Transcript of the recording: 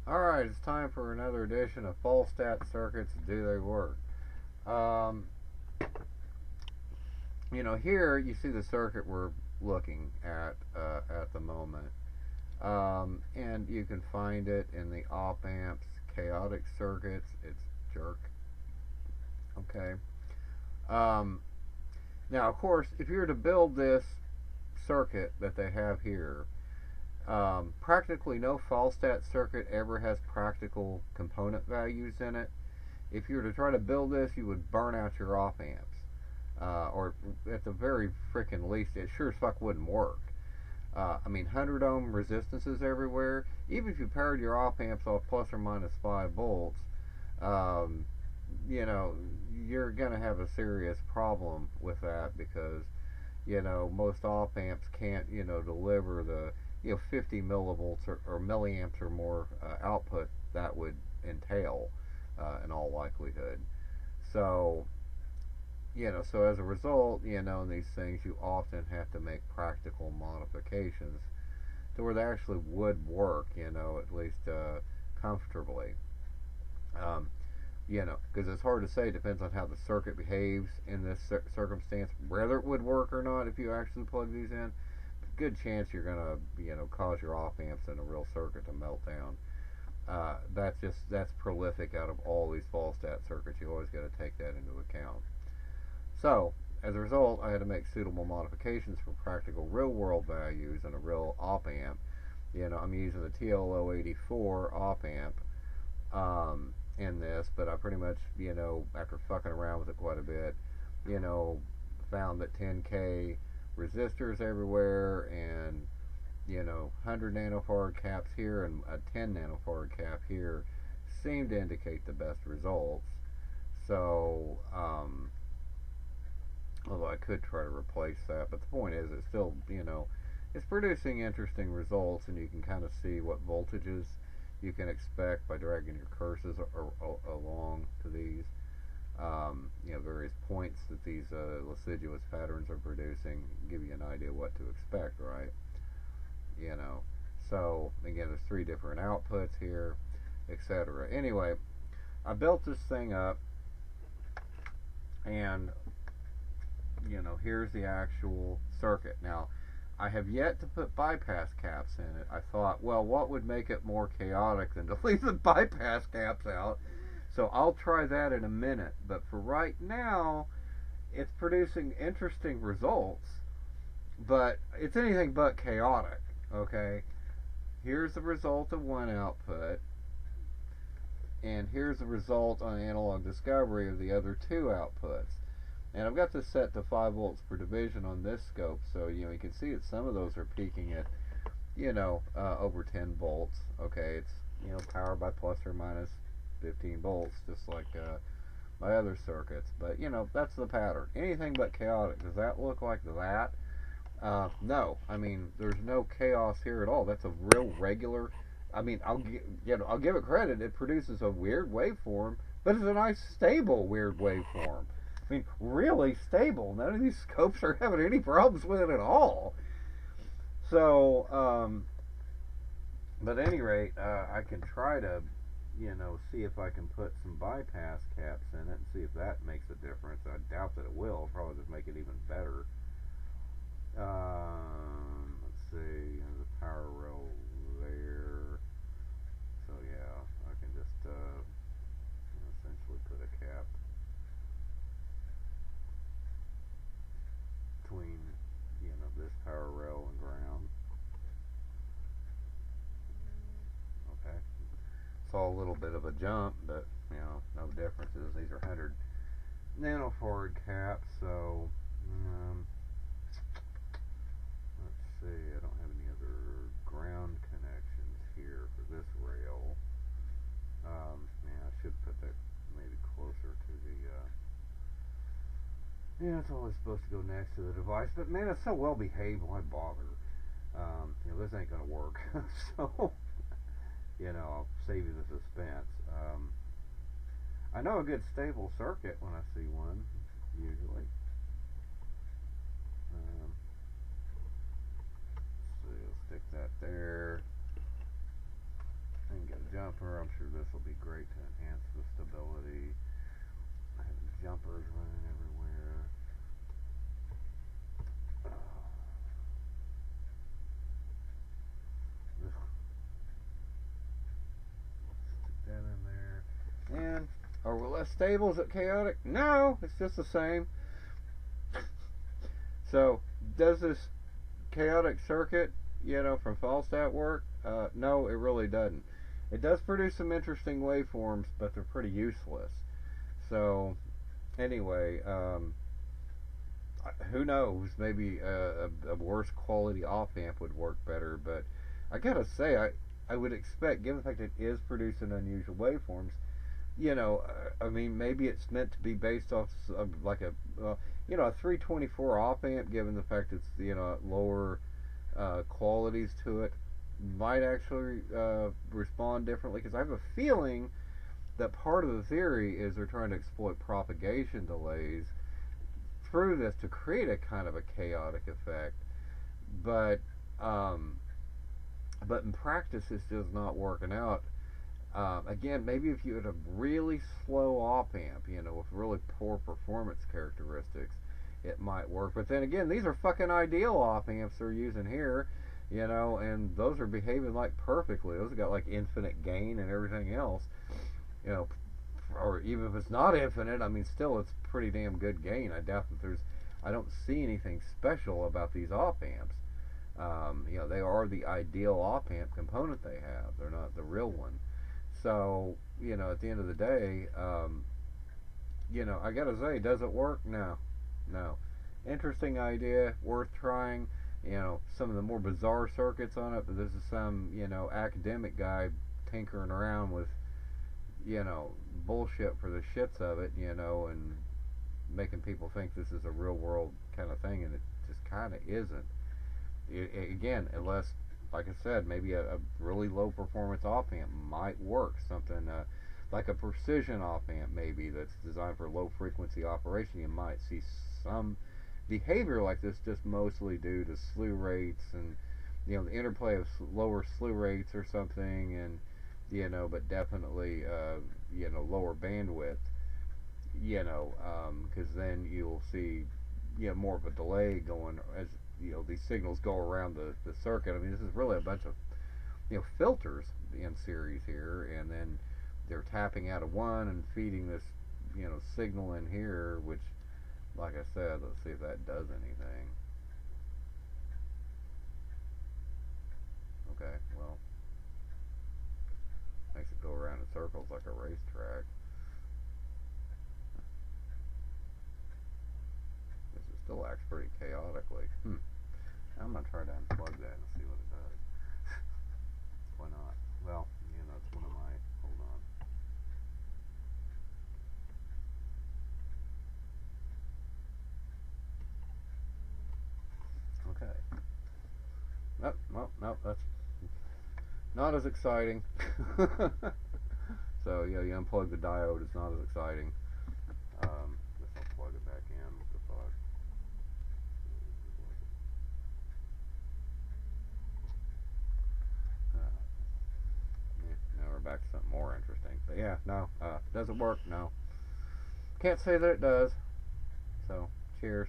Alright, it's time for another edition of Falstad Circuits. Do they work? Um, here you see the circuit we're looking at the moment. And you can find it in the op amps, chaotic circuits. It's jerk. Okay. Um, Now, of course, if you were to build this circuit that they have here, practically no Falstad circuit ever has practical component values in it. If you were to try to build this, you would burn out your op amps. Or at the very freaking least, it sure as fuck wouldn't work. I mean, 100 ohm resistances everywhere. Even if you powered your op amps off plus or minus 5 volts, um, you know, you're going to have a serious problem with that because, most op amps can't, deliver the, 50 millivolts or milliamps or more output that would entail in all likelihood. So, so as a result, in these things, you often have to make practical modifications to where they actually would work, at least comfortably. Um, because it's hard to say. It depends on how the circuit behaves in this circumstance, whether it would work or not if you actually plug these in. Good chance you're gonna, cause your op amps in a real circuit to melt down. That's prolific out of all these Falstad circuits. You always got to take that into account. So, as a result, I had to make suitable modifications for practical real-world values and a real op amp. I'm using the TLO84 op amp in this, but I pretty much, after fucking around with it quite a bit, you know, found that 10K resistors everywhere and, 100 nanofarad caps here and a 10 nanofarad cap here seem to indicate the best results. So, although I could try to replace that, but the point is, it's still, it's producing interesting results, and you can kind of see what voltages you can expect by dragging your cursors along to these, various points that these deciduous patterns are producing, give you an idea what to expect, right? You know, so again, there's three different outputs here, etc. Anyway, I built this thing up, and here's the actual circuit. Now, I have yet to put bypass caps in it. I thought, well, what would make it more chaotic than to leave the bypass caps out? So I'll try that in a minute. But for right now, it's producing interesting results, but it's anything but chaotic. Okay? Here's the result of one output, and here's the result on analog discovery of the other two outputs. And I've got this set to 5 volts per division on this scope, so you can see that some of those are peaking at over 10 volts. Okay, it's powered by plus or minus 15 volts, just like my other circuits. But that's the pattern. Anything but chaotic. Does that look like that? No. I mean, there's no chaos here at all. That's a real regular. I mean, I'll give it credit. It produces a weird waveform, but it's a nice stable weird waveform. I mean, really stable. None of these scopes are having any problems with it at all. So, but at any rate, I can try to, see if I can put some bypass caps in it and see if that makes a difference. I doubt that it will. It'll probably just make it even better. Let's see, the power rail there. So yeah, I can just essentially put a cap between this power rail and ground. Okay, saw a little bit of a jump, but no differences. These are 100 nanofarad caps, so let's see. I don't have any other ground connections here for this rail. I should put that maybe closer to the yeah, it's always supposed to go next to the device, but man, it's so well behaved, why bother? This ain't gonna work. So, I'll save you the suspense. I know a good stable circuit when I see one, usually. Let's see, I'll stick that there. And get a jumper. I'm sure this will be great to enhance the stability. I have jumpers running everywhere. Stick that in there. And are we less stable? Is it chaotic? No, it's just the same. So, does this chaotic circuit, from Falstad work? No, it really doesn't. It does produce some interesting waveforms, but they're pretty useless. So, anyway, who knows? Maybe a worse quality op-amp would work better, but I gotta say, I would expect, given the fact that it is producing unusual waveforms, I mean, maybe it's meant to be based off of like a 324 op amp, given the fact it's, lower qualities to it, might actually respond differently. Because I have a feeling that part of the theory is they're trying to exploit propagation delays through this to create a kind of a chaotic effect. But in practice, it's just not working out. Again, maybe if you had a really slow op amp, with really poor performance characteristics, it might work. But then again, these are fucking ideal op amps they're using here, and those are behaving like perfectly. Those have got like infinite gain and everything else, or even if it's not infinite, I mean, still it's pretty damn good gain. I doubt that I don't see anything special about these op amps. They are the ideal op amp component they have. They're not the real one. So, at the end of the day, I gotta say, does it work? No. Interesting idea, worth trying. Some of the more bizarre circuits on it, but this is some, academic guy tinkering around with, bullshit for the shits of it, and making people think this is a real world kind of thing, and it just kind of isn't. Again, unless, like I said, maybe a really low performance op amp might work. Something like a precision op amp, maybe, that's designed for low frequency operation. You might see some behavior like this, just mostly due to slew rates and the interplay of lower slew rates or something, and but definitely lower bandwidth. Because then you'll see more of a delay going as these signals go around the circuit. I mean, this is really a bunch of filters in series here, and then they're tapping out of one and feeding this signal in here, which, like I said, let's see if that does anything. Okay, well, makes it go around in circles like a racetrack. This still acts pretty chaotically. I'm going to try to unplug that and see what it does. Why not? Well, it's one of my... Hold on. Okay. Nope, that's not as exciting. So, you unplug the diode, it's not as exciting. Just I'll plug it back in. What the fuck? Now we're back to something more interesting. But yeah, no, does it work? No. Can't say that it does. So, cheers.